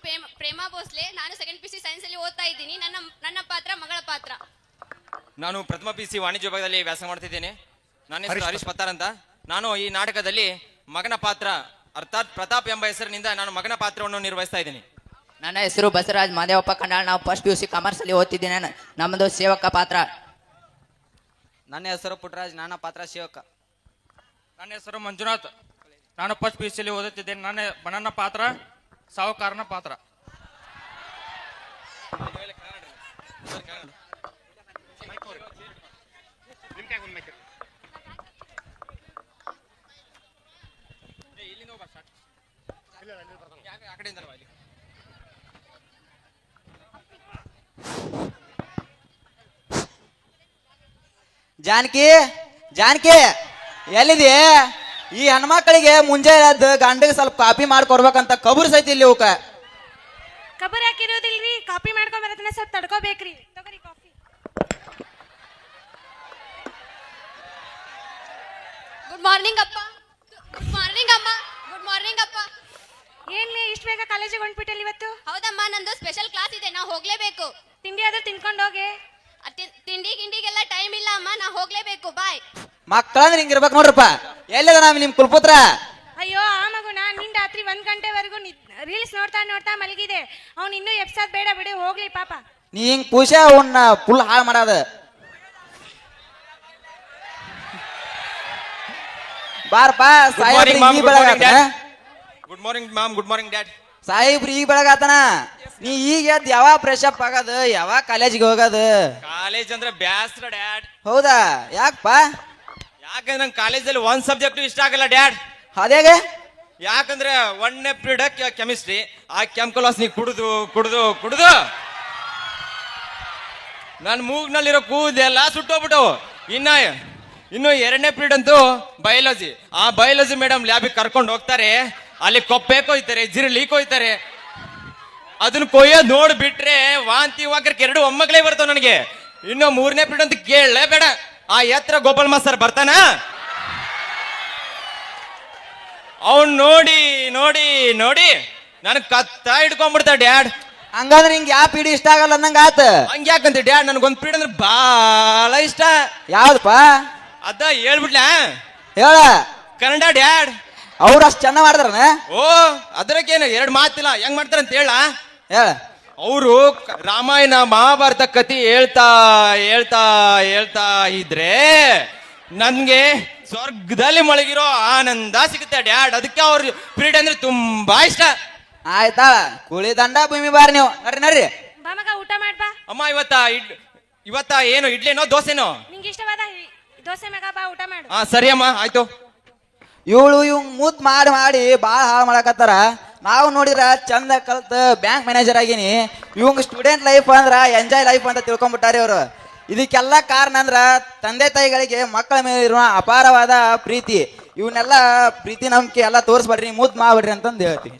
ಪ್ರೇಮಾ ಭೋಸ್ಲೆ. ನಾನು second PC science ಅಲ್ಲಿ ಓದ್ತಾ ಇದ್ದೀನಿ. ನನ್ನ ಪಾತ್ರ ಮಗಳ ಪಾತ್ರ. ನಾನು ಪ್ರಥಮ ಪಿಸಿ ವಾಣಿಜ್ಯ ವಿಭಾಗದಲ್ಲಿ ವ್ಯಾಸಂಗ ಮಾಡ್ತಿದ್ದೇನೆ. ನನ್ನ ಹೆಸರು ಹರೀಶ್ ಪತ್ತಾರ್ ಅಂತ. ನಾನು ಈ ನಾಟಕದಲ್ಲಿ ಮಗನ ಪಾತ್ರ ಅರ್ಥಾತ್ ಪ್ರತಾಪ್ ಎಂಬ ಹೆಸರಿನಿಂದ ನಾನು ಮಗನ ಪಾತ್ರವನ್ನು ನಿರ್ವಹಿಸ್ತಾ ಇದ್ದೀನಿ. ನನ್ನ ಹೆಸರು ಬಸವರಾಜ್ ಮಾದೇವಪ್ಪ ಕಂಡಾಳ್. ನಾವು ಫಸ್ಟ್ PUC ಕಾಮರ್ಸ್ ಅಲ್ಲಿ ಓದ್ತಿದ್ದೇನೆ. ನಮ್ಮದು ಸೇವಕ ಪಾತ್ರ. ನನ್ನ ಹೆಸರು ಪುಟ್ಟರಾಜ್, ನನ್ನ ಪಾತ್ರ ಸೇವಕ. ನನ್ನ ಹೆಸರು ಮಂಜುನಾಥ್, ನಾನು ಫಸ್ಟ್ PUC ಅಲ್ಲಿ ಓದುತ್ತಿದ್ದೇನೆ. ನನ್ನ ಪಾತ್ರ ಸಾಹುಕಾರನ ಪಾತ್ರ. ಜಾನಕಿ, ಜಾನಕಿ ಎಲ್ಲಿದೆ? ಈ ಹೆಣ್ಮಕ್ಳಿಗೆ ಮುಂಜಾನೆ ಎದ್ದು ಗಂಡಿಗೆ ಸ್ವಲ್ಪ ಕಾಪಿ ಮಾಡ್ಕೊಡ್ಬೇಕಂತ ಕಬುರ್ ಸೈತಿ ಇಲ್ಲಿ ಅವಕ್ಕ. ಕಬರ್ ಹಾಕಿರೋದಿಲ್ರಿ, ಕಾಪಿ ಮಾಡ್ಕೊಂಡ್ ಬರತ್ತನ ಸ್ವಲ್ಪ ತಡ್ಕೋಬೇಕ್ರಿ. ತಗೋರಿ ಕಾಫಿ. ಗುಡ್ ಮಾರ್ನಿಂಗ್ ಅಪ್ಪ. ಗುಡ್ ಮಾರ್ನಿಂಗ್ ಅಮ್ಮ. ಗುಡ್ ಮಾರ್ನಿಂಗ್ ಅಪ್ಪ. ಏನ್ಲಿ ಇಷ್ಟು ಬೇಗ ಕಾಲೇಜಿಗೆ ಹೊಂಟ್ಬಿಟ್ಟಲ್ಲಿ ಇವತ್ತು? ಹೌದಮ್ಮ, ನಂದು ಸ್ಪೆಷಲ್ ಕ್ಲಾಸ್ ಇದೆ, ನಾ ಹೋಗ್ಲೇಬೇಕು. ತಿಂಡಿ ಆದ್ರೂ ತಿನ್ಕೊಂಡು ಹೋಗಿ. ತಿಂಡಿ ಗಿಂಡಿಗೆಲ್ಲ ಟೈಮ್ ಇಲ್ಲ ಅಮ್ಮ, ನಾ ಹೋಗ್ಲೇಬೇಕು. ಬಾಯ್. ಮಕ್ಕಳಂದ್ರೆ ಹಿಂಗಿರ್ಬೇಕು ನೋಡ್ರಪ್ಪ. ಎಲ್ಲಿದ ನಾವ್ ನಿಮ್ ಕುಲ್ಪುತ್ರ? ಅಯ್ಯೋ ಆ ಮಗುನ ನಿನ್ ರಾತ್ರಿ 1 ಗಂಟೆವರೆಗೂ ರೀಲ್ಸ್ ನೋಡ್ತಾ ನೋಡ್ತಾ ಮಲಗಿದೆ. ಅವ್ನು ಇನ್ನೂ ಎಪ್ಸೋದ್ ಬೇಡ ಬಿಡಿ, ಹೋಗ್ಲಿ ಪಾಪ. ನೀ ಹಿಂಗ್ ಪೂಜೆ ಅವನ್ನ ಫುಲ್ ಹಾಳು ಮಾಡದ. ಬಾರಪ್ಪ ಸಾಹೇಬ್ರಿ ಈ ಬೆಳಗಾತ. Good morning ma'am. Good morning dad. ಸಾಹೇಬ್ರಿ ಈ ಬೆಳಗಾತನ. ನೀ ಈಗ ಎದ್ದು ಯಾವಾಗ ಫ್ರೆಶ್ ಅಪ್ ಆಗದು, ಯಾವಾಗ ಕಾಲೇಜಿಗೆ ಹೋಗೋದು? ಕಾಲೇಜ್ ಅಂದ್ರೆ ಬ್ಯಾಸ್ರ ಡ್ಯಾಡ್. ಹೌದಾ? ಯಾಕಪ್ಪ? ಯಾಕಂದ್ರೆ ನಂಗೆ ಕಾಲೇಜಲ್ಲಿ ಒಂದ್ ಸಬ್ಜೆಕ್ಟ್ ಇಷ್ಟ ಆಗಲ್ಲ ಡ್ಯಾಡ್. ಅದೇಗೆ? ಯಾಕಂದ್ರೆ 1ನೇ ಪೀರಿಯಡ್ ಕೆಮಿಸ್ಟ್ರಿ. ಆ ಕೆಮಿಕಲ್ ವಾಸನೆ ಕುಡಿದು ಕುಡಿದು ಕುಡಿದು ನನ್ನ ಮೂಗ್ನಲ್ಲಿರೋ ಕೂದೆಲ್ಲ ಸುಟ್ಟೋಗ್ಬಿಟ್ಟವು. ಇನ್ನು 2ನೇ ಪೀರಿಯಡ್ ಅಂತೂ ಬಯಾಲಜಿ. ಆ ಬಯಾಲಜಿ ಮೇಡಮ್ ಲ್ಯಾಬಿಗೆ ಕರ್ಕೊಂಡು ಹೋಗ್ತಾರೆ. ಅಲ್ಲಿ ಕೊಪ್ಪೆ ಕೊಯ್ತಾರೆ, ಜಿರಳಿ ಕೊಯ್ತಾರೆ. ಅದನ್ನ ಕೊಯ್ಯೋದು ನೋಡ್ಬಿಟ್ರೆ ವಾಂತಿ ವಾಕರ್ಕೆ 2 ಒಮ್ಮಗಳೇ ಬರ್ತಾವ ನನಗೆ. ಇನ್ನು 3ನೇ ಪೀರಿಯಡ್ ಅಂತ ಕೇಳಲೇ ಬೇಡ. ಆ ಎತ್ತರ ಗೋಪಾಲ್ ಮಾಸ್ತರ್ ಬರ್ತಾನ. ಅವ್ನ್ ನೋಡಿ ನೋಡಿ ನೋಡಿ ನನ್ ಕತ್ತ ಹಿಡ್ಕೊಂಡ್ಬಿಡ್ತಾ ಡ್ಯಾಡ್. ಹಂಗಂದ್ರೆ ಹಿಂಗ್ ಯಾವ ಪೀಡಿ ಇಷ್ಟ ಆಗಲ್ಲ ಅನ್ನಂಗ ಆತ. ಹಂಗ ಯಾಕಂತ ಡ್ಯಾಡ್, ನನ್ಗೊಂದ್ ಪೀರಿಯಡ್ ಅಂದ್ರೆ ಬಾಳ ಇಷ್ಟ. ಯಾವ್ದಪ್ಪ? ಅದ ಹೇಳ್ಬಿಡ್ಲಾ? ಹೇಳ. ಕನ್ನಡ ಡ್ಯಾಡ್. ಅವ್ರು ಅಷ್ಟ್ ಚೆನ್ನ ಮಾಡಿದ್ರನ? ಓ ಅದ್ರಕ್ಕೇನು 2 ಮಾತಿಲ್ಲ. ಹೆಂಗ್ ಮಾಡ್ತಾರಂತ ಹೇಳ. ಹೇಳ. ಅವರು ರಾಮಾಯಣ ಮಹಾಭಾರತ ಕಥೆ ಹೇಳ್ತಾ ಹೇಳ್ತಾ ಹೇಳ್ತಾ ಇದ್ರೆ ನನ್ಗೆ ಸ್ವರ್ಗದಲ್ಲಿ ಮೊಳಗಿರೋ ಆನಂದ ಸಿಗುತ್ತೆ ಡ್ಯಾಡ್. ಅದಕ್ಕೆ ಅವ್ರ ಪೀರಿಯಡ್ ಅಂದ್ರೆ ತುಂಬಾ ಇಷ್ಟ. ಆಯ್ತಾ, ಕುಳಿ ದಂಡ ಭೂಮಿ ಬಾರಿ ನೀವು. ನಡ್ರಿ ನಡ್ರಿ. ಬಾ ಮಗ, ಊಟ ಮಾಡ್ಬಾ. ಅಮ್ಮ ಇವತ್ತ ಏನು ಇಡ್ಲಿನೋ ದೋಸೆನೋ? ನಿಂಗೆ ಇಷ್ಟವಾದ ದೋಸೆ ಮಗ, ಬಾ ಊಟ ಮಾಡು. ಸರಿ ಅಮ್ಮ, ಆಯ್ತು. ಇವ್ ಮೂತ್ ಮಾಡಿ ಮಾಡಿ ಬಾಳ ಹಾಳು ಮಾಡಕತ್ತಾರ. ನಾವು ನೋಡಿದ್ರ ಚಂದ ಕಲ್ತ್ ಬ್ಯಾಂಕ್ ಮ್ಯಾನೇಜರ್ ಆಗೀನಿ. ಇವಂಗ ಸ್ಟೂಡೆಂಟ್ ಲೈಫ್ ಅಂದ್ರ ಎಂಜಾಯ್ ಲೈಫ್ ಅಂತ ತಿಳ್ಕೊಂಡ್ಬಿಟ್ಟಾರಿ ಅವರು. ಇದಕ್ಕೆಲ್ಲ ಕಾರಣ ಅಂದ್ರ ತಂದೆ ತಾಯಿಗಳಿಗೆ ಮಕ್ಕಳ ಮೇಲೆ ಇರುವ ಅಪಾರವಾದ ಪ್ರೀತಿ. ಇವನ್ನೆಲ್ಲ ಪ್ರೀತಿ ನಂಬಿಕೆ ಎಲ್ಲ ತೋರಿಸ್ಬೇಡ್ರಿ, ಮೂತ್ ಮಾಡ್ಬಿಡ್ರಿ ಅಂತಂದು ಹೇಳ್ತೀನಿ.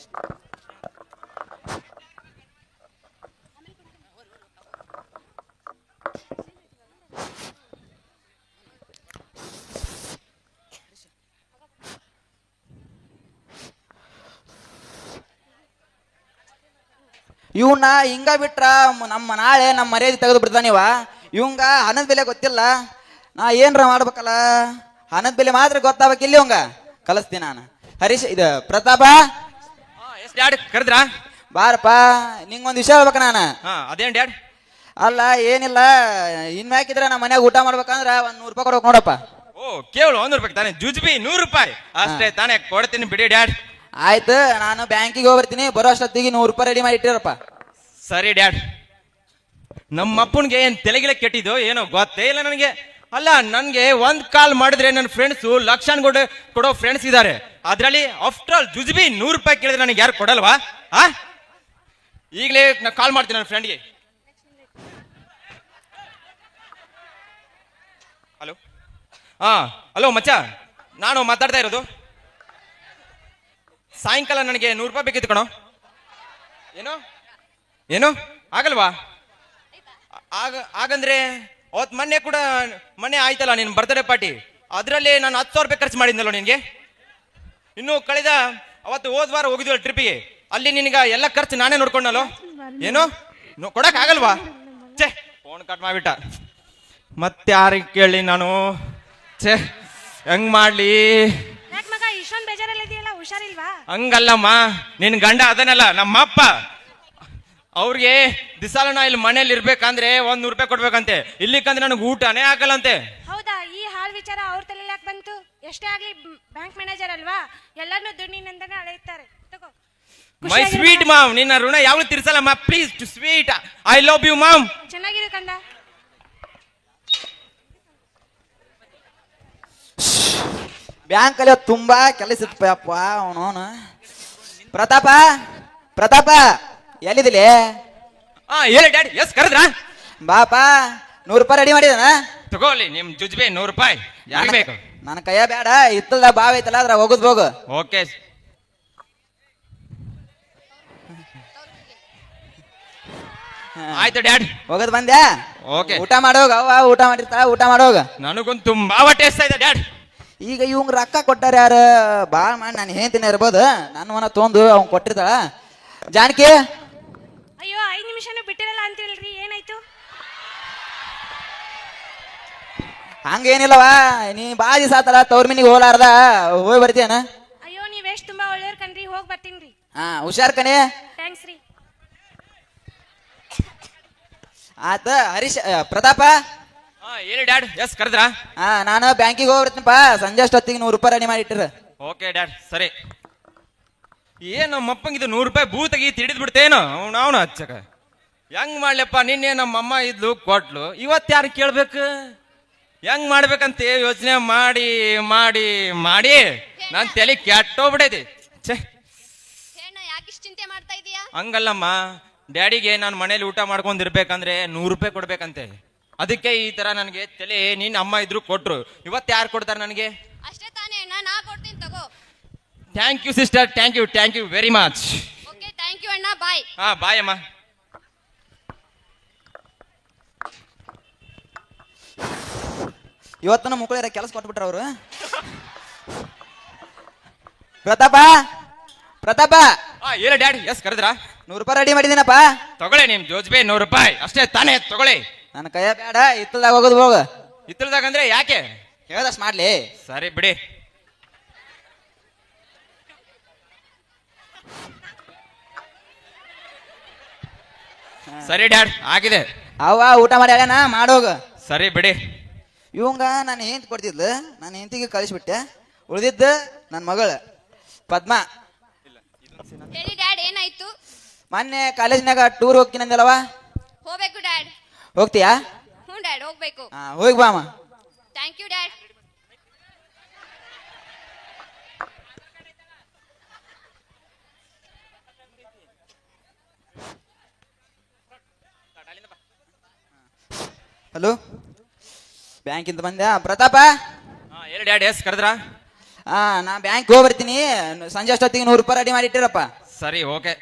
ಇವನ್ನ ಹಿಂಗ ಬಿಟ್ರ ನಾಳೆ ನಮ್ಮ ಮರ್ಯಾದೆ ತೆಗೆದು ಬಿಡ್ತಾನಿವ. ಇವಂಗ ಹಣದ ಬೆಲೆ ಗೊತ್ತಿಲ್ಲ. ನಾ ಏನ್ರ ಮಾಡ್ಬೇಕಲ್ಲ, ಹಣದ ಬೆಲೆ ಮಾತ್ರ ಗೊತ್ತಾಗಬೇಕಿಲ್ಲ. ಇವಂಗ ಕಲಿಸ್ತೀನಿ ನಾನು. ಹರೀಶ್ ಇದು ಪ್ರತಾಪ ಡ್ಯಾಡ್ ಕರೆದ್ರ? ಬಾರಪ್ಪ, ನಿಂಗೊಂದು ವಿಷಯ ಹೇಳ್ಬೇಕ ನಾನು. ಅದೇನ್ ಡ್ಯಾಡ್? ಅಲ್ಲ ಏನಿಲ್ಲ, ಇನ್ಮ್ಯಾಕಿದ್ರೆ ನಮ್ಮ ಮನ್ಯಾಗ ಊಟ ಮಾಡ್ಬೇಕಂದ್ರ 100 ರೂಪಾಯಿ ಕೊಡ್ಬೇಕು ನೋಡಪ್ಪ. ಓ ಕೇವಲ 100 ರೂಪಾಯಿ ತಾನೆ? ಜುಜ್ಬಿ 100 ರೂಪಾಯಿ ಅಷ್ಟೇ ತಾನೆ? ಕೊಡ್ತೀನಿ ಬಿಡಿ ಡ್ಯಾಡ್. ಆಯ್ತು, ನಾನು ಬ್ಯಾಂಕಿಗೆ ಹೋಗ್ಬರ್ತೀನಿ. ಬರೋ ಅಷ್ಟೊತ್ತಿಗೆ 100 ರೂಪಾಯಿ ರೆಡಿ ಮಾಡಿ ಇಟ್ಟಿರಪ್ಪ. ಸರಿ ಡ್ಯಾಡ್. ನಮ್ಮ ಅಪ್ಪನ್ಗೆ ಏನ್ ತಲೆಗಿಲೆ ಕೆಟ್ಟಿದ್ದು ಏನೋ ಗೊತ್ತೇ ಇಲ್ಲ ನನಗೆ. ಅಲ್ಲ, ನನ್ಗೆ ಒಂದ್ ಕಾಲ್ ಮಾಡಿದ್ರೆ ನನ್ನ ಫ್ರೆಂಡ್ಸ್ ಲಕ್ಷಾನ್ಗೂಡೆ ಕೊಡೋ ಫ್ರೆಂಡ್ಸ್ ಇದಾರೆ. ಅದ್ರಲ್ಲಿ ಆಫ್ಟರ್ ಆಲ್ ಜುಜ್ಬಿ 100 ರೂಪಾಯಿ ಕೇಳಿದ್ರೆ ನನಗೆ ಯಾರು ಕೊಡಲ್ವಾ? ಈಗಲೇ ನಾ ಕಾಲ್ ಮಾಡ್ತೀನಿ ನನ್ನ ಫ್ರೆಂಡ್ಗೆ. ಹಲೋ. ಹಲೋ ಮಚ್ಚ, ನಾನು ಮಾತಾಡ್ತಾ ಇರೋದು. ಸಾಯಂಕಾಲ ನನಗೆ 100 ರೂಪಾಯಿ ಬೇಕಿತ್ತು ಕಣೋ. ಏನು ಆಗಲ್ವಾ? ಆಗಂದ್ರೆ ಅವತ್ತು ಮೊನ್ನೆ ಆಯ್ತಲ್ಲ ನಿನ್ ಬರ್ತ್ಡೇ ಪಾರ್ಟಿ, ಅದರಲ್ಲಿ ನಾನು 10,000 ರೂಪಾಯಿ ಖರ್ಚು ಮಾಡಿದ್ನಲ್ಲ ನಿನ್ಗೆ. ಇನ್ನು ಕಳೆದ ಅವತ್ತು ಹೋದ್ವಾರ ಹೋಗಿದ್ವಲ್ಲ ಟ್ರಿಪ್ಪಿಗೆ, ಅಲ್ಲಿ ನಿನಗ ಎಲ್ಲ ಖರ್ಚು ನಾನೇ ನೋಡ್ಕೊಂಡಲ್ಲೋ ಏನು ಕೊಡಕ್ ಆಗಲ್ವಾ? ಛೇ ಫೋನ್ ಕಟ್ ಮಾಡ್ಬಿಟ್ಟ. ಮತ್ತೆ ಯಾರಿಗೆ ಕೇಳಿ ನಾನು? ಛೇ ಹೆಂಗ್ ಮಾಡ್ಲಿ? ಯಾಕೆ ಮಗ ಇಷ್ಟೊಂದು ಬೇಜಾರಲ್ಲಿ ಇದೆಯಲ್ಲ, ಹುಷಾರಿಲ್ವಾ? ಹಂಗಲ್ಲಮ್ಮ, ನಿನ್ ಗಂಡ ಅದನ್ನಲ್ಲ ನಮ್ಮಪ್ಪ. ಅವ್ರಿಗೆ ದಿಸಾಲ ನಾ ಇಲ್ಲಿ ಮನೇಲಿ ಇರ್ಬೇಕಂದ್ರೆ 100 ರೂಪಾಯಿ ಕೊಡ್ಬೇಕಂತೆ. ಇಲ್ಲಿಕಂದ್ರೆ ನನಗೆ ಊಟನೇ ಆಗಲ್ಲಂತೆ. ಹೌದಾ? ಈ ಹಾಲ್ ವಿಚಾರ ಅವ್ರ ತಲೆಯಲ್ಲಿ ಯಾಕೆ ಬಂತು? ಎಷ್ಟೇ ಆಗ್ಲಿ ಬ್ಯಾಂಕ್ ಮ್ಯಾನೇಜರ್ ಅಲ್ವಾ, ಎಲ್ಲಾನು ದುಡ್ಡಿನಿಂದನೇ ಅಳೆಯುತ್ತಾರೆ. ತಗೋ. ಮೈ ಸ್ವೀಟ್ ಮಾಮ್, ನಿನ್ನ ಋಣ ಯಾವ್ದು ತಿರ್ಸಲ್ಲಮ್ಮ. Please too sweet, I love you mom. ಚೆನ್ನಾಗಿರು ಕಂದ. ಬ್ಯಾಂಕ್ ಅಲ್ಲಿ ತುಂಬಾ ಕೆಲಸ ಇತ್ತಪ್ಪ ಅವನು. ಪ್ರತಾಪ ಪ್ರತಾಪ ಎಲ್ಲಿದಿಲಿ? ಹೇಳಿ ಡ್ಯಾಡಿ. ಎಸ್ ಕರೆದ್ರ? ಬಾಪ 100 ರೂಪಾಯಿ ರೆಡಿ ಮಾಡಿದಾನ. ತಗೋಲಿ ನಿಮ್ ಜುಜ್ಬೆ 100 ರೂಪಾಯಿ. ಯಾರಿಗೆ ಬೇಕು? ನನ್ನ ಕೈಯ ಬೇಡ, ಇತ್ತಲ್ದ ಬಾವಿ ಐತಲ್ಲ ಅದ್ರ ಹೋಗುದ್ ಹೋಗು. ಓಕೆ. ಆಯ್ತು ಡ್ಯಾಡ್, ಹೋಗದ್ ಬಂದ್ಯಾ? ಓಕೆ. ಊಟ ಮಾಡೋಗ, ಅವ್ವ ಊಟ ಮಾಡಿರ್ತಾಳ, ಊಟ ಮಾಡೋಗ. ನನಗೊಂದು ತುಂಬಾ ಹೊಟ್ಟೆ ಹಸ್ತಾ ಇದೆ ಡ್ಯಾಡ್. ಈಗ ಇವಂಗ್ ರೊಕ್ಕ ಕೊಟ್ಟಾರ ಯಾರ? ಬಾಳ್ ಮಾಡಿ ನಾನು ಹೇಳ್ತೀನಿ ಇರ್ಬೋದು. ನನ್ನ ಮನ ತೊಂದು ಅವ್ನ್ ಕೊಟ್ಟಿರ್ತಾಳ. ಜಾನಕಿ ಅಯ್ಯೋ 5 ನಿಮಿಷನೂ ಬಿಟ್ಟಿರಲ್ಲ ಅಂತಿಲ್ರಿ, ಏನಾಯ್ತು? ಹಂಗೇನಿಲ್ಲವಾ, ನೀ ಬಾಳ ದಿವಸ ಆತಲ್ಲ ತವ್ರ ಮನಿಗೆ ಹೋಲಾರ್ದ, ಹೋಗಿ ಬರ್ತೀಯನ? ಅಯ್ಯೋ ನೀವೆಷ್ಟು ತುಂಬಾ ಒಳ್ಳೆಯವ್ರ ಕಣ್ರಿ, ಹೋಗಿ ಬರ್ತೀನ್ರಿ. ಹುಷಾರ್ ಕಣೆ. ಥ್ಯಾಂಕ್ಸ್ ರೀ. ಆತ ಹರೀಶ್ ಪ್ರತಾಪ. ಹೇಳಿ ಡ್ಯಾಡ್. ಎಸ್ ಕರೆದ್ರ? ನಾನು ಬ್ಯಾಂಕಿಗೆ ಹೋಗ್ಬಿಡ್ತೀನಪ್ಪ. ಸಂಜೆ ಅಷ್ಟೊತ್ತಿಗೆ 100 ರೂಪಾಯಿ ರೆಡಿ ಮಾಡಿ ಇಟ್ಟಿರ. ಓಕೆ ಡ್ಯಾಡ್, ಸರಿ. ಏನ್ ನಮ್ಮಪ್ಪಂಗೆ ಇದು 100 ರೂಪಾಯಿ ಭೂತಗಿ ತಿಡಿದ್ ಬಿಡ್ತೇನು ಅವನು ಹಚ್ಚಕ. ಹೆಂಗ್ ಮಾಡ್ಲಪ್ಪ? ನಿನ್ನೆ ನಮ್ಮಮ್ಮ ಇದ್ಲು ಕೊಟ್ಲು, ಇವತ್ತು ಯಾರು ಕೇಳ್ಬೇಕು? ಹೆಂಗ್ ಮಾಡ್ಬೇಕಂತ ಯೋಚನೆ ಮಾಡಿ ಮಾಡಿ ಮಾಡಿ ನಾನ್ ತಲೆ ಕೆಟ್ಟೋಗ್ಬಿಡೈತಿ. ಛೇ, ಯಾಕಿಷ್ಟು ಚಿಂತೆ ಮಾಡ್ತಾ ಇದೀಯಾ? ಹಂಗಲ್ಲಮ್ಮ, ಡ್ಯಾಡಿಗೆ ನಾನು ಮನೇಲಿ ಊಟ ಮಾಡ್ಕೊಂಡಿರ್ಬೇಕಂದ್ರೆ 100 ರೂಪಾಯಿ ಕೊಡ್ಬೇಕಂತೆ. ಅದಕ್ಕೆ ಈ ತರ ನನಗೆ ತಲೆ. ನಿನ್ನ ಅಮ್ಮ ಇದ್ರು ಕೊಟ್ರು, ಇವತ್ತು ಯಾರು ಕೊಡ್ತಾರೆ ನನಗೆ? ಅಷ್ಟೇ ತಾನೇ ಅಣ್ಣ, ನಾ ಕೊಡ್ತೀನಿ ತಗೋ. Thank you sister, thank you very much. Okay, thank you ಅಣ್ಣ, ಬಾಯ್. ಬಾಯ್ ಅಮ್ಮ. ಇವತ್ತನ ಮುಕ್ಕಳಿರ ಕೆಲಸ ಕೊಟ್ಬಿಟ್ರ ಅವ್ರು. ಪ್ರತಾಪ ಪ್ರತಾಪ ಹೇಳಿ ಡ್ಯಾಡಿ. ಎಸ್ ಕರೆದ್ರ? 100 ರೂಪಾಯಿ ರೆಡಿ ಮಾಡಿದ್ದೀನಪ್ಪ. ತಗೊಳ್ಳಿ ನಿಮ್ ಜೋಜ್ಬೆ 100 ರೂಪಾಯಿ ಅಷ್ಟೇ ತಾನೇ, ತಗೊಳ್ಳಿ. ನನ್ನ ಕೈಯ ಬೇಡ, ಇತ್ತಲ್ದಾಗ ಹೋಗೋದು ಹೋಗ. ಇತ್ತಲ್ದಾಗ ಅಂದ್ರೆ ಯಾಕೆ? ಹೇಳ್ದಷ್ಟು ಮಾಡ್ಲಿ. ಸರಿ ಬಿಡಿ. ಸರಿ ಡ್ಯಾಡ್, ಆಗಿದೆ. ಅವ್ವ ಊಟ ಮಾಡಿ ಹೇಳ್ಯಾನ, ಮಾಡೋಗ. ಸರಿ ಬಿಡಿ. ಇವಂಗ ನಾನು ಹೆಂತ ಕೊಡ್ತಿದ್ಲು, ನಾನು ಹೆಂತಿಗೆ ಕಳಿಸ್ಬಿಟ್ಟೆ. ಉಳಿದಿದ್ದು ನನ್ನ ಮಗಳು ಪದ್ಮ. ಹೇಳಿ ಡ್ಯಾಡ್, ಏನಾಯ್ತು? ಮೊನ್ನೆ ಕಾಲೇಜ್ನಾಗ ಟೂರ್ ಹೋಗ್ತೀನಂದಲ್ಲವ, ಹೋಗ್ಬೇಕು ಡ್ಯಾಡ್. ಹೋಗ್ತೀಯಾ? ಹ್ಞೂ ಡ್ಯಾಡ್, ಹೋಗ್ಬೇಕು. ಹೋಗಿ ಬಾ ಅಮ್ಮ. Thank you dad. ಹಲೋ, ಬ್ಯಾಂಕಿಂದ ಬಂದ್ಯಾ ಪ್ರತಾಪ? ಹೇಳಿ ಡ್ಯಾಡ್. ಎಸ್ ಕರೆದ್ರ? ನಾ ಬ್ಯಾಂಕ್ ಹೋಗಿ ಬರ್ತೀನಿ. ಸಂಜೆ ಅಷ್ಟೊತ್ತಿಗೆ 100 ರೂಪಾಯಿ ರೆಡಿ ಮಾಡಿ ಇಟ್ಟಿರಪ್ಪ. ಸರಿ ಓಕೆ.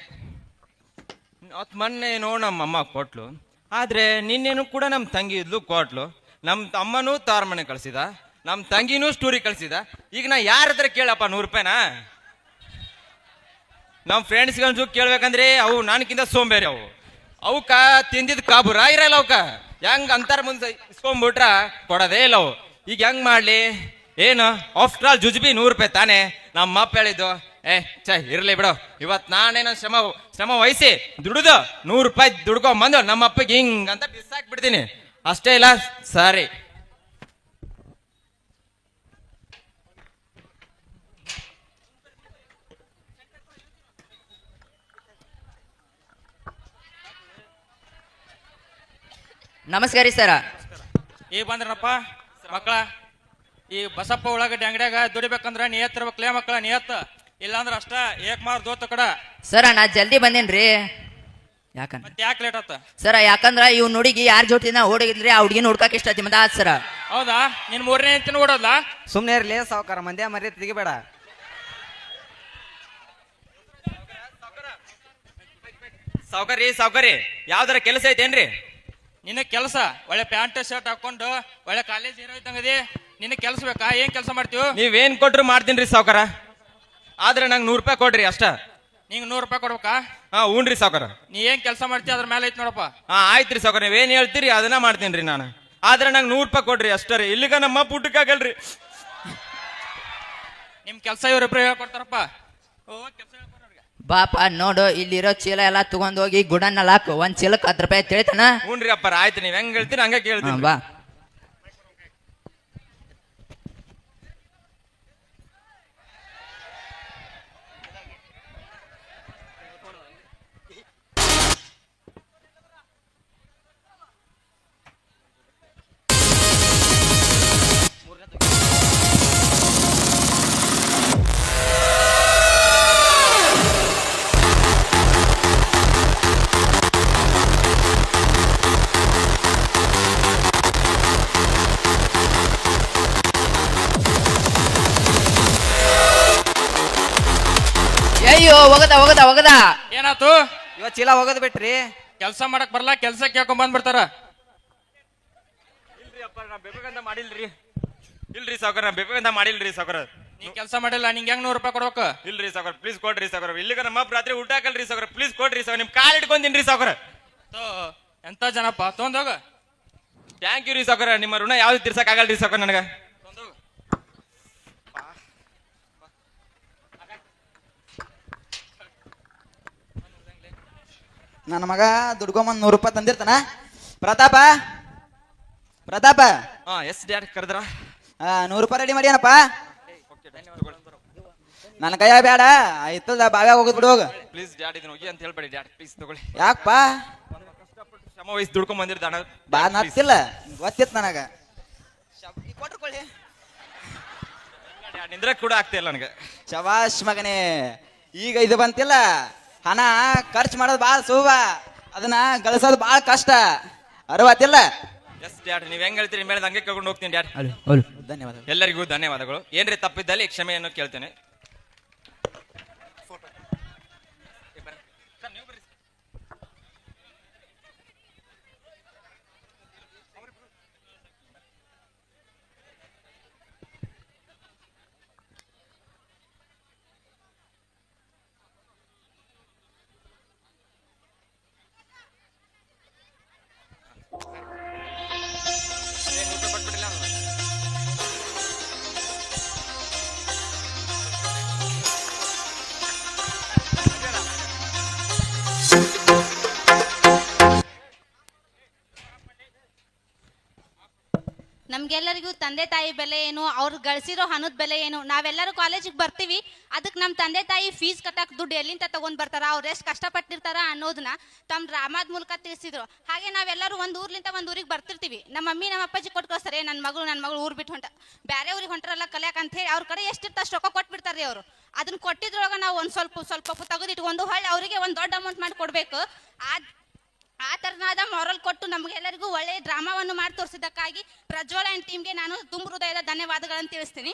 ಮೊನ್ನೆ ನಮ್ಮಮ್ಮ ಕೊಟ್ಲು, ಆದ್ರೆ ನಿನ್ನೇನು ಕೂಡ ನಮ್ಮ ತಂಗಿ ಇದ್ಲು ಕೊಟ್ಲು. ನಮ್ಮ ಅಮ್ಮನೂ ತಾರ ಮನೆ ಕಳ್ಸಿದ, ನಮ್ಮ ತಂಗಿನೂ ಸ್ಟೋರಿ ಕಳ್ಸಿದ. ಈಗ ನಾ ಯಾರ ಹತ್ರ ಕೇಳಪ್ಪ 100 ರೂಪಾಯಿನ? ನಮ್ಮ ಫ್ರೆಂಡ್ಸ್ಗಂಜು ಕೇಳ್ಬೇಕಂದ್ರೆ ಅವು ನನಗಿಂತ ಸೋಂಬೇರಿ. ಅವಕ್ಕ ತಿಂದಿದ್ ಕಾಬುರ ಇರಲ್ಲ. ಅವಕ್ಕ ಹೆಂಗ್ ಅಂತಾರ ಮುಂದೆ ಇಸ್ಕೊಂಡ್ಬಿಟ್ರ ಕೊಡೋದೇ ಇಲ್ಲ ಅವು. ಈಗ ಹೆಂಗ್ ಮಾಡ್ಲಿ? ಏನು ಆಫ್ಟರ್ ಆಲ್ ಜುಜ್ಬಿ 100 ರೂಪಾಯಿ ತಾನೆ. ನಮ್ಮ ಅಪ್ಪ ಹೇಳಿದ್ದು, ಇರ್ಲಿ ಬಿಡು, ಇವತ್ ನಾನೇನೋ ಶ್ರಮ ವಹಿಸಿ ದುಡಿದು 100 ರೂಪಾಯಿ ದುಡ್ಕೊಂಬಂದು ನಮ್ಮ ಅಪ್ಪಗೆ ಹಿಂಗ್ ಅಂತ ಬಿಸಾಕ್ಬಿಡ್ತೀನಿ ಅಷ್ಟೇ. ಇಲ್ಲ ಸರಿ. ನಮಸ್ಕಾರ ರೀ ಸರ. ಈಗ ಬಂದ್ರಪ್ಪ ಮಕ್ಕಳ. ಈ ಬಸಪ್ಪ ಉಳ್ಳಾಗಡ್ಡಿ ಅಂಗಡಿಯಾಗ ದುಡಿಬೇಕಂದ್ರ ನಿಯತ್ ಇರ್ಬೇಕಲೇ ಮಕ್ಕಳ, ನಿಯತ್. ಇಲ್ಲಾಂದ್ರ ಅಷ್ಟ ಏಕ್ಮಾರ್ ದೋತ ಕಡ. ಸರ ನಾ ಜಲ್ದಿ ಬಂದೇನ್ರಿ. ಯಾಕಂದ್ರೆ ಮತ್ತೆ ಯಾಕೆ ಲೇಟ್ ಆತ ಸರ? ಯಾಕಂದ್ರ ಇವ್ ಹುಡುಗಿ ಯಾರ ಜೊತೆ ಓಡಿದ್ರಿ ಆ ಹುಡುಗಿನ ಹುಡ್ಕಾಕ ಇಷ್ಟ ಆತಿ ಮತ್ತೆ ಆತ್ ಸರ. ಹೌದಾ? ನಿನ್ 3ನೇ ಹೆಂಡತಿನ ಓಡೋದ್ಲಾ? ಸುಮ್ನೆ ಇರ್ಲಿ ಸಾವುಕಾರ, ಮಂದ್ಯ ಮರ್ಯಾದೆ ತೆಗಿಬೇಡ. ಸಾವ್ಕಾರಿ ಯಾವ್ದಾರ ಕೆಲಸ ಐತೇನ್ರಿ? ನಿನ್ನ ಕೆಲಸ ಒಳ್ಳೆ ಪ್ಯಾಂಟ್ ಶರ್ಟ್ ಹಾಕೊಂಡು ಒಳ್ಳೆ ಕಾಲೇಜ್ ಹೀರೋ ಇದ್ದಂಗದಿ. ನಿನ್ನ ಕೆಲಸ ಬೇಕಾ? ಏನ್ ಕೆಲಸ ಮಾಡ್ತೀವಿ? ನೀವೇನ್ ಕೊಟ್ರು ಮಾಡ್ತೀನ್ರಿ ಸಾವ್ಕಾರ, ಆದ್ರೆ ನಂಗೆ 100 ರೂಪಾಯಿ ಕೊಡ್ರಿ ಅಷ್ಟ. ನಿಂಗೆ 100 ರೂಪಾಯಿ ಕೊಡ್ಬೇಕಾ? ಹಾ ಹ್ಞೂನ್ರಿ ಸಾವ್ಕಾರ. ನೀ ಏನ್ ಕೆಲಸ ಮಾಡ್ತೀಯ ಅದ್ರ ಮೇಲೆ ಐತಿ ನೋಡಪ್ಪ. ಹಾ ಆಯ್ತ್ರಿ ಸಾವ್ಕಾರ, ನೀವೇನ್ ಹೇಳ್ತೀರಿ ಅದನ್ನ ಮಾಡ್ತೇನ್ರಿ ನಾನು. ಆದ್ರೆ ನಂಗೆ 100 ರೂಪಾಯಿ ಕೊಡ್ರಿ ಅಷ್ಟೇ ರೀ. ಇಲ್ಲಿಗ ನಮ್ಮ ಊಟಕ್ಕಾಗಲ್ರಿ. ನಿಮ್ ಕೆಲಸ ಇವ್ರಿಬ್ರು ಹೇಳ್ಕೊಡ್ತಾರಪ್ಪ. ಕೆಲಸ ಹೇಳ್ಕೊಡ್ರಿ ಅವ್ರಿಗೆ. ಬಾಪ ನೋಡು ಇಲ್ಲಿರೋ ಚೀಲ ಎಲ್ಲ ತಗೊಂಡ್ ಹೋಗಿ ಗುಡನ್ನಲ್ಲಿ ಹಾಕು. ಒಂದ್ ಚೀಲಕ್ಕೆ 10 ರೂಪಾಯಿ ತಿಳಿತಾನ. ಹ್ಞೂನ್ರಿ ಅಪ್ಪಾರ, ಆಯ್ತು ನೀವ್ ಹೆಂಗ್ ಹೇಳ್ತೀರಿ ಹಂಗ ಕೇಳ್ತೀನಿ. ಬಾ. ಅಯ್ಯೋ ಹೋಗದ ಏನಾತು? ಇವತ್ತು ಚೀಲ ಹೋಗೋದ್ ಬಿಟ್ರಿ. ಕೆಲಸ ಮಾಡಕ್ ಬರಲ್ಲ, ಕೆಲಸ ಕೇಳ್ಕೊಂಡ್ ಬಂದ್ಬಿಡ್ತಾರ. ಇಲ್ರಿ ಅಪ್ಪ ನಾ ಬೇಕಂತ ಮಾಡಿಲ್ರಿ. ಇಲ್ರಿ ಸಾವ್ಕಾರ ನಾ ಬೇಕಂತ ಮಾಡಿಲ್ರಿ ಸಾವ್ಕಾರ. ನೀ ಕೆಲಸ ಮಾಡಿಲ್ಲ, ನಿಂಗೆ ಹೆಂಗ್ 100 ರೂಪಾಯಿ ಕೊಡ್ಬೇಕು? ಇಲ್ರಿ ಸಾವ್ಕಾರ ಪ್ಲೀಸ್ ಕೊಡ್ರಿ ಸಾವ್ಕಾರ. ಇಲ್ಲಿಗ ನಮ್ಮ ರಾತ್ರಿ ಊಟ ಹಾಕಲ್ರಿ ಸಾವ್ಕಾರ. ಪ್ಲೀಸ್ ಕೊಡ್ರಿ ಸಾವ್ಕಾರ, ನಿಮ್ ಕಾಲ್ ಇಟ್ಕೊಂತೀನಿ ಸಾವ್ಕಾರ. ಎಂತ ಜನಪ್ಪ, ತೊಂದೋಗ. ಥ್ಯಾಂಕ್ ಯು ರೀ ಸಾವ್ಕಾರ. ನಿಮ್ಮ ಋಣ ಯಾವ್ದು ತೀರ್ಸಕ್ ಆಗಲ್ರಿ ಸಾವ್ಕಾರ ನನಗ. ನನ್ನ ಮಗ ದುಡ್ಕೊಂಬಂದ್ 100 ರೂಪಾಯಿ ತಂದಿರ್ತಾನ. ಪ್ರತಾಪ ಪ್ರತಾಪ ಹಾ ಎಸ್ ಡ್ಯಾಡ್ ಕರೆದ್ರ. 100 ರೂಪಾಯಿ ರೆಡಿ ಮಾಡಿ ಏನಪ್ಪ. ನನ್ನ ಕೈಯ ಬೇಡ, ಆಯ್ತದ ಬಾವ್ಯಾಗ ಹೋಗುದ್ ಬಿಡು ಹೋಗ. ಪ್ಲೀಸ್ ಡ್ಯಾಡ್ ಇದನ್ನ ಹೋಗಿ ಅಂತ ಹೇಳ್ಬೇಡಿ ಡ್ಯಾಡ್, ಪ್ಲೀಸ್ ತಗೊಳ್ಳಿ. ಯಾಕಪ್ಪ ಶ್ರಮ ವಹಿಸಿ ದುಡ್ಕೊಂಡ್ ಬಂದಿರ್ತಾನ. ಬಾ ನತ್ತಿಲ್ಲ ಗೊತ್ತಿತ್ತು ನನಗ. ನಿಂದ್ರ ಕೂಡ ಆಗ್ತಿಲ್ಲ ನನಗೆ. ಶವಾಶ್ ಮಗನೇ, ಈಗ ಇದು ಬಂತಿಲ್ಲ. ಹಣ ಖರ್ಚು ಮಾಡೋದು ಭಾಳ ಸುಲಭ, ಅದನ್ನ ಗಳಿಸೋದು ಭಾಳ ಕಷ್ಟ. ಅರ್ವತ್ತಿಲ್ಲ. ಎಸ್ ಡ್ಯಾಡ್ ನೀವ್ ಹೆಂಗ್ ಹೇಳ್ತೀರಿ ಮೇಲೆ ಹಂಗೆ ಕೇಳ್ಕೊಂಡು ಹೋಗ್ತೀನಿ ಡ್ಯಾಡ್. ಧನ್ಯವಾದ. ಎಲ್ಲರಿಗೂ ಧನ್ಯವಾದಗಳು. ಏನ್ರಿ ತಪ್ಪಿದ್ದಲ್ಲಿ ಕ್ಷಮೆಯನ್ನು ಕೇಳ್ತೇನೆ. ನಮ್ಗೆಲ್ಲರಿಗೂ ತಂದೆ ತಾಯಿ ಬೆಲೆ ಏನು, ಅವ್ರು ಗಳಿಸಿರೋ ಹಣದ ಬೆಲೆ ಏನು. ನಾವೆಲ್ಲರೂ ಕಾಲೇಜಿಗೆ ಬರ್ತೀವಿ, ಅದಕ್ಕೆ ನಮ್ಮ ತಂದೆ ತಾಯಿ ಫೀಸ್ ಕಟ್ಟಕ್ಕೆ ದುಡ್ಡು ಎಲ್ಲಿಂದ ತಗೊಂಡ್ ಬರ್ತಾರ, ಅವ್ರು ಎಷ್ಟು ಕಷ್ಟಪಟ್ಟಿರ್ತಾರ ಅನ್ನೋದನ್ನ ತಮ್ಮ ಡ್ರಾಮಾದ ಮೂಲಕ ತಿಳಿಸಿದ್ರು. ಹಾಗೆ ನಾವೆಲ್ಲರೂ ಒಂದು ಊರ್ಲಿಂದ ಒಂದು ಊರಿಗೆ ಬರ್ತಿರ್ತೀವಿ. ನಮ್ಮ ಮಮ್ಮಿ ನಮ್ಮ ಅಪ್ಪಾಜಿ ಕೊಟ್ಟು ಕಳಿಸ್ತಾರೆ, ನನ್ನ ಮಗಳು ಊರು ಬಿಟ್ಟು ಹೊಂಟ ಬೇರೆ ಊರಿಗೆ ಹೊಂಟಾರಲ್ಲ ಕಲಿಯಕ್ಕೆ ಅಂತ ಹೇಳಿ ಅವ್ರ ಕಡೆ ಎಷ್ಟಿರ್ತ ಅಷ್ಟು ರೊಕ್ಕ ಕೊಟ್ಬಿಡ್ತಾರೆ ಅವರು. ಅದನ್ನ ಕೊಟ್ಟಿದ್ರೊಳಗೆ ನಾವು ಒಂದು ಸ್ವಲ್ಪ ತೆಗೆದಿಟ್ಕೊಂಡು ಹೊಳ್ಳಿ ಅವರಿಗೆ ಒಂದು ದೊಡ್ಡ ಅಮೌಂಟ್ ಮಾಡಿ ಕೊಡಬೇಕು. ಆ ತರನಾದ ಮಾರಲ್ ಕೊಟ್ಟು ನಮಗೆಲ್ಲರಿಗೂ ಒಳ್ಳೆಯ ಡ್ರಾಮಾವನ್ನು ಮಾಡಿ ತೋರಿಸಿದ್ದಕ್ಕಾಗಿ ಪ್ರಜ್ವಲ ಅಂಡ್ ಟೀಮ್ಗೆ ನಾನು ತುಂಬ ಹೃದಯದ ಧನ್ಯವಾದಗಳನ್ನು ತಿಳಿಸ್ತೀನಿ.